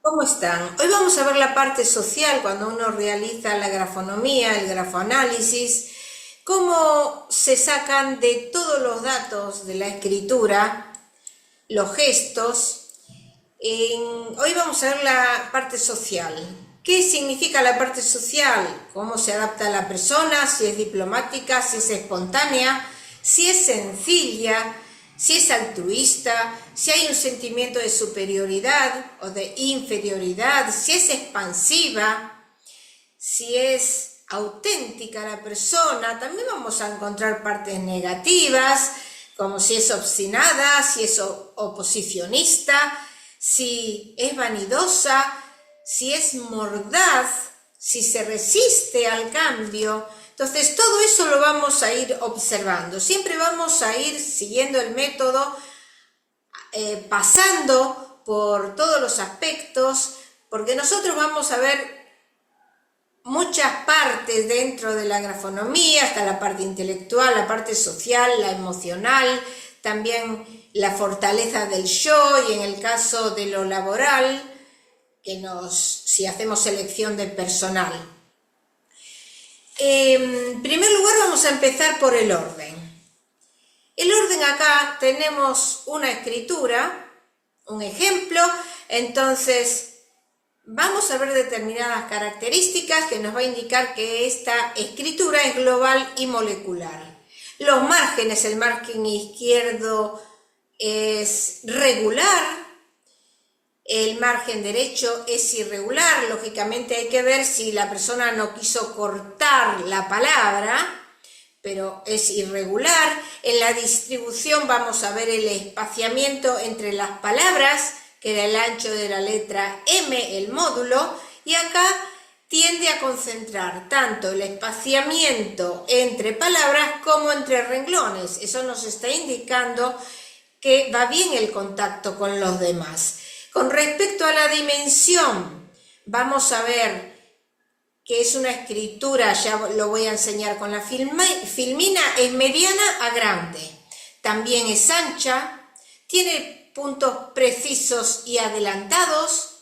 ¿Cómo están? Hoy vamos a ver la parte social cuando uno realiza la grafonomía, el grafoanálisis, cómo se sacan de todos los datos de la escritura, los gestos. Hoy vamos a ver la parte social. ¿Qué significa la parte social? ¿Cómo se adapta a la persona? Si es diplomática, si es espontánea, si es sencilla, si es altruista, si hay un sentimiento de superioridad o de inferioridad, si es expansiva, si es auténtica la persona. También vamos a encontrar partes negativas, como si es obstinada, si es oposicionista, si es vanidosa, si es mordaz, si se resiste al cambio. Entonces todo eso lo vamos a ir observando. Siempre vamos a ir siguiendo el método, pasando por todos los aspectos, porque nosotros vamos a ver muchas partes dentro de la grafonomía, hasta la parte intelectual, la parte social, la emocional, también la fortaleza del yo, y en el caso de lo laboral, si hacemos selección de personal. En primer lugar vamos a empezar por el orden. El orden, acá tenemos una escritura, un ejemplo, entonces vamos a ver determinadas características que nos va a indicar que esta escritura es global y molecular. Los márgenes, el margen izquierdo es regular, el margen derecho es irregular. Lógicamente hay que ver si la persona no quiso cortar la palabra, pero es irregular. En la distribución vamos a ver el espaciamiento entre las palabras, que era el ancho de la letra M, el módulo, y acá tiende a concentrar tanto el espaciamiento entre palabras como entre renglones. Eso nos está indicando que va bien el contacto con los demás. Con respecto a la dimensión, vamos a ver que es una escritura, ya lo voy a enseñar con la filmina, es mediana a grande. También es ancha, tiene puntos precisos y adelantados,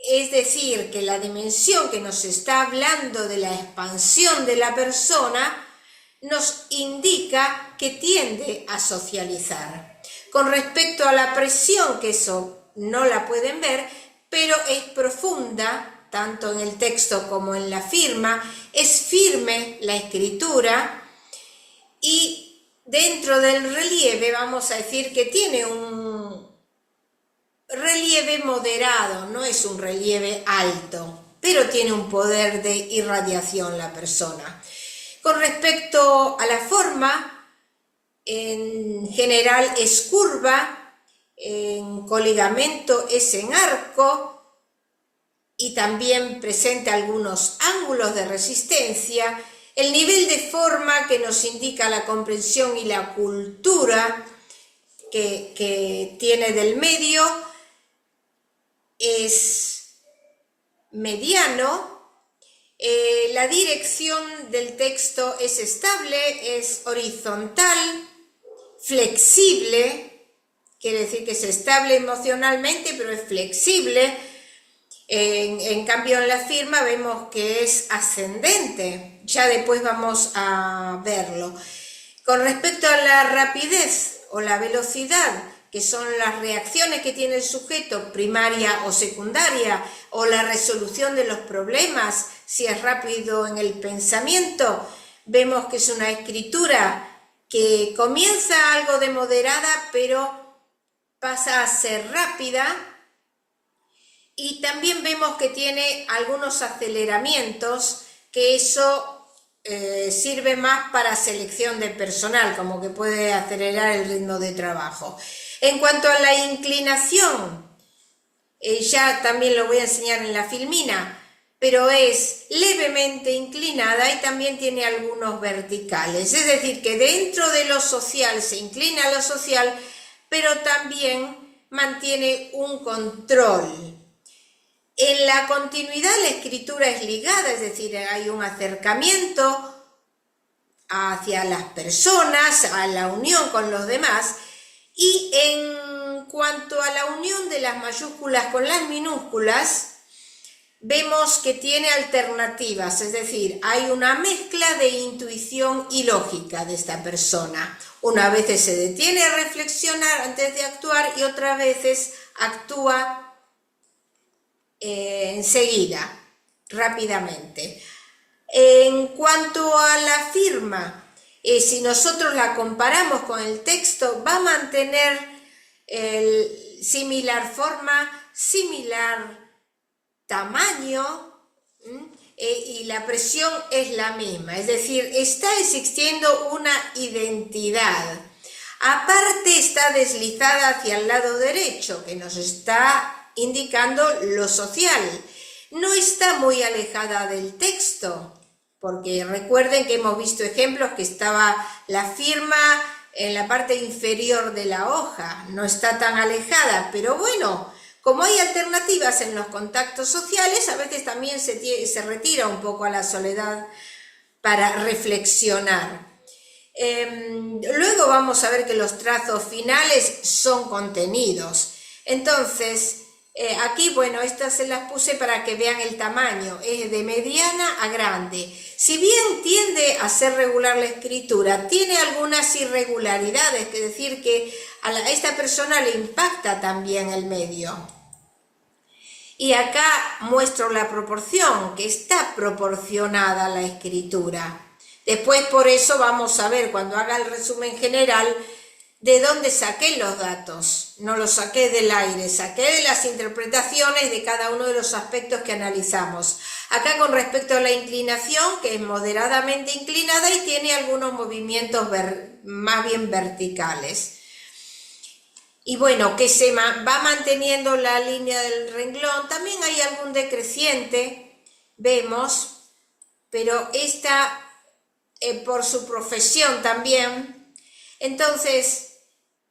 es decir, que la dimensión que nos está hablando de la expansión de la persona nos indica que tiende a socializar. Con respecto a la presión, que eso no la pueden ver, pero es profunda, tanto en el texto como en la firma, es firme la escritura, y dentro del relieve vamos a decir que tiene un relieve moderado, no es un relieve alto, pero tiene un poder de irradiación la persona. Con respecto a la forma, en general es curva, en coligamento es en arco y también presenta algunos ángulos de resistencia. El nivel de forma que nos indica la comprensión y la cultura que tiene del medio es mediano. La dirección del texto es estable, es horizontal, flexible, quiere decir que es estable emocionalmente, pero es flexible. En cambio en la firma vemos que es ascendente, ya después vamos a verlo. Con respecto a la rapidez o la velocidad, que son las reacciones que tiene el sujeto, primaria o secundaria, o la resolución de los problemas, si es rápido en el pensamiento, vemos que es una escritura que comienza algo de moderada, pero pasa a ser rápida, y también vemos que tiene algunos aceleramientos, que eso sirve más para selección de personal, como que puede acelerar el ritmo de trabajo. En cuanto a la inclinación, ya también lo voy a enseñar en la filmina, pero es levemente inclinada y también tiene algunos verticales. Es decir, que dentro de lo social se inclina a lo social, pero también mantiene un control. En la continuidad la escritura es ligada, es decir, hay un acercamiento hacia las personas, a la unión con los demás, y en cuanto a la unión de las mayúsculas con las minúsculas, vemos que tiene alternativas, es decir, hay una mezcla de intuición y lógica de esta persona. Unas veces se detiene a reflexionar antes de actuar y otras veces actúa enseguida, rápidamente. En cuanto a la firma, si nosotros la comparamos con el texto, va a mantener similar forma, similar tamaño, y la presión es la misma, es decir, está existiendo una identidad. Aparte está deslizada hacia el lado derecho, que nos está indicando lo social. No está muy alejada del texto, porque recuerden que hemos visto ejemplos que estaba la firma en la parte inferior de la hoja, no está tan alejada, pero bueno, como hay alternativas en los contactos sociales, a veces también se retira un poco a la soledad para reflexionar. Luego vamos a ver que los trazos finales son contenidos. Entonces, aquí, bueno, estas se las puse para que vean el tamaño, es de mediana a grande. Si bien tiende a ser regular la escritura, tiene algunas irregularidades, es decir, que a esta persona le impacta también el medio. Y acá muestro la proporción, que está proporcionada la escritura. Después por eso vamos a ver, cuando haga el resumen general, de dónde saqué los datos. No los saqué del aire, saqué de las interpretaciones de cada uno de los aspectos que analizamos. Acá con respecto a la inclinación, que es moderadamente inclinada y tiene algunos movimientos más bien verticales. Y bueno, que se va manteniendo la línea del renglón. También hay algún decreciente, vemos, pero esta por su profesión también. Entonces,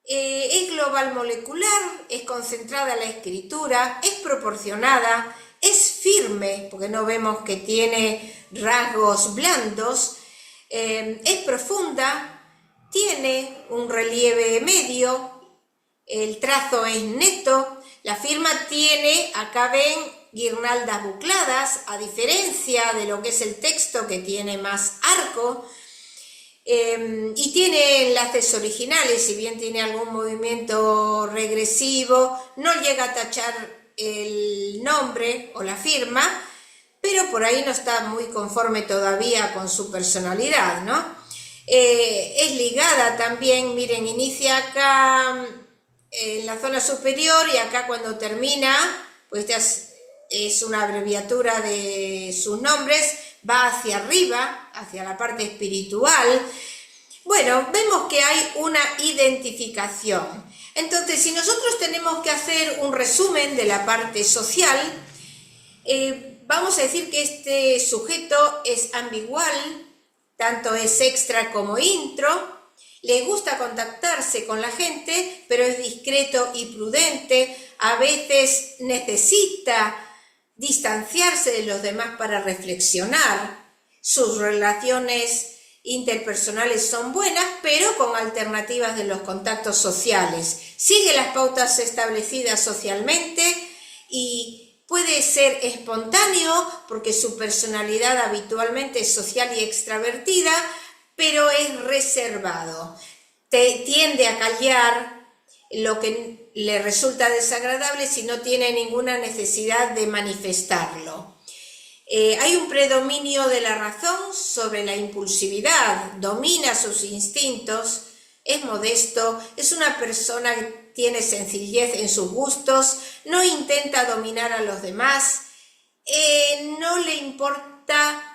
es global molecular, es concentrada la escritura, es proporcionada, es firme, porque no vemos que tiene rasgos blandos, es profunda, tiene un relieve medio, el trazo es neto, la firma tiene, acá ven, guirnaldas bucladas, a diferencia de lo que es el texto que tiene más arco, y tiene enlaces originales, si bien tiene algún movimiento regresivo, no llega a tachar el nombre o la firma, pero por ahí no está muy conforme todavía con su personalidad, ¿no? Es ligada también, miren, inicia acá en la zona superior y acá cuando termina, pues es una abreviatura de sus nombres, va hacia arriba, hacia la parte espiritual. Bueno, vemos que hay una identificación. Entonces, si nosotros tenemos que hacer un resumen de la parte social, vamos a decir que este sujeto es ambigual, tanto es extra como intro, le gusta contactarse con la gente, pero es discreto y prudente, a veces necesita distanciarse de los demás para reflexionar, sus relaciones interpersonales son buenas, pero con alternativas de los contactos sociales, sigue las pautas establecidas socialmente y puede ser espontáneo porque su personalidad habitualmente es social y extravertida, pero es reservado, tiende a callar lo que le resulta desagradable si no tiene ninguna necesidad de manifestarlo. Hay un predominio de la razón sobre la impulsividad, domina sus instintos, es modesto, es una persona que tiene sencillez en sus gustos, no intenta dominar a los demás, no le importa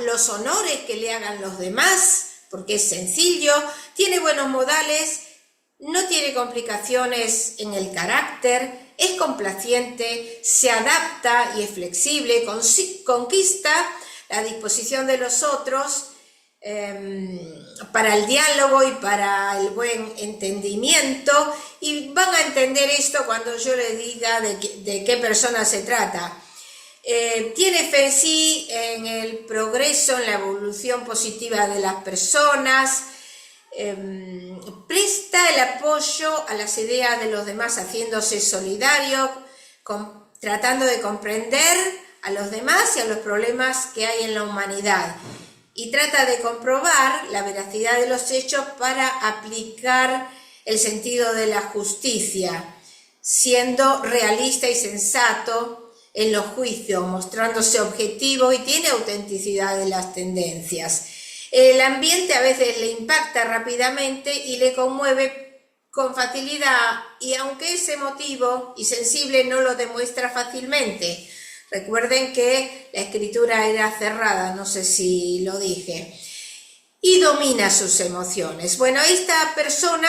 los honores que le hagan los demás, porque es sencillo, tiene buenos modales, no tiene complicaciones en el carácter, es complaciente, se adapta y es flexible, conquista la disposición de los otros para el diálogo y para el buen entendimiento, y van a entender esto cuando yo les diga de qué persona se trata. Tiene fe en sí, en el progreso, en la evolución positiva de las personas, presta el apoyo a las ideas de los demás, haciéndose solidario, tratando de comprender a los demás y a los problemas que hay en la humanidad. Y trata de comprobar la veracidad de los hechos para aplicar el sentido de la justicia, siendo realista y sensato en los juicios, mostrándose objetivo y tiene autenticidad de las tendencias. El ambiente a veces le impacta rápidamente y le conmueve con facilidad, y aunque es emotivo y sensible, no lo demuestra fácilmente. Recuerden que la escritura era cerrada, no sé si lo dije, y domina sus emociones. Bueno, esta persona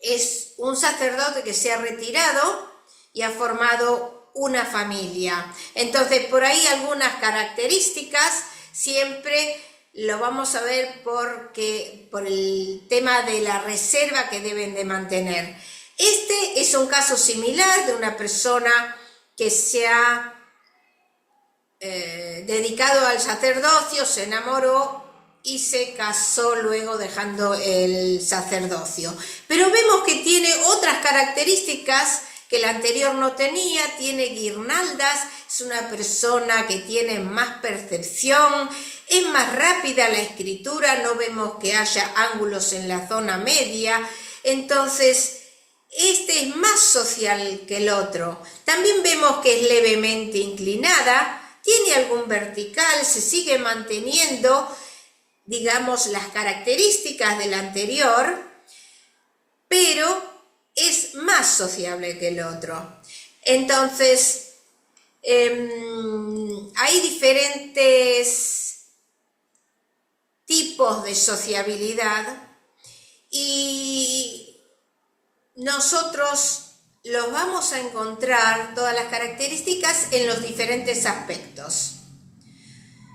es un sacerdote que se ha retirado y ha formado una familia. Entonces, por ahí algunas características siempre lo vamos a ver por el tema de la reserva que deben de mantener. Este es un caso similar de una persona que se ha dedicado al sacerdocio, se enamoró y se casó luego dejando el sacerdocio. Pero vemos que tiene otras características que el anterior no tenía, tiene guirnaldas, es una persona que tiene más percepción, es más rápida la escritura, no vemos que haya ángulos en la zona media, entonces este es más social que el otro. También vemos que es levemente inclinada, tiene algún vertical, se sigue manteniendo, digamos, las características del anterior, pero es más sociable que el otro. Entonces, hay diferentes tipos de sociabilidad y nosotros los vamos a encontrar, todas las características, en los diferentes aspectos.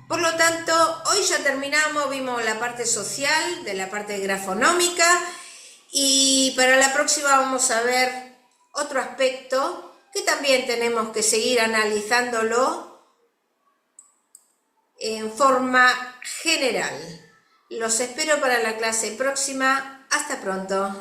Por lo tanto, hoy ya terminamos, vimos la parte social, de la parte grafonómica, y para la próxima vamos a ver otro aspecto que también tenemos que seguir analizándolo en forma general. Los espero para la clase próxima. Hasta pronto.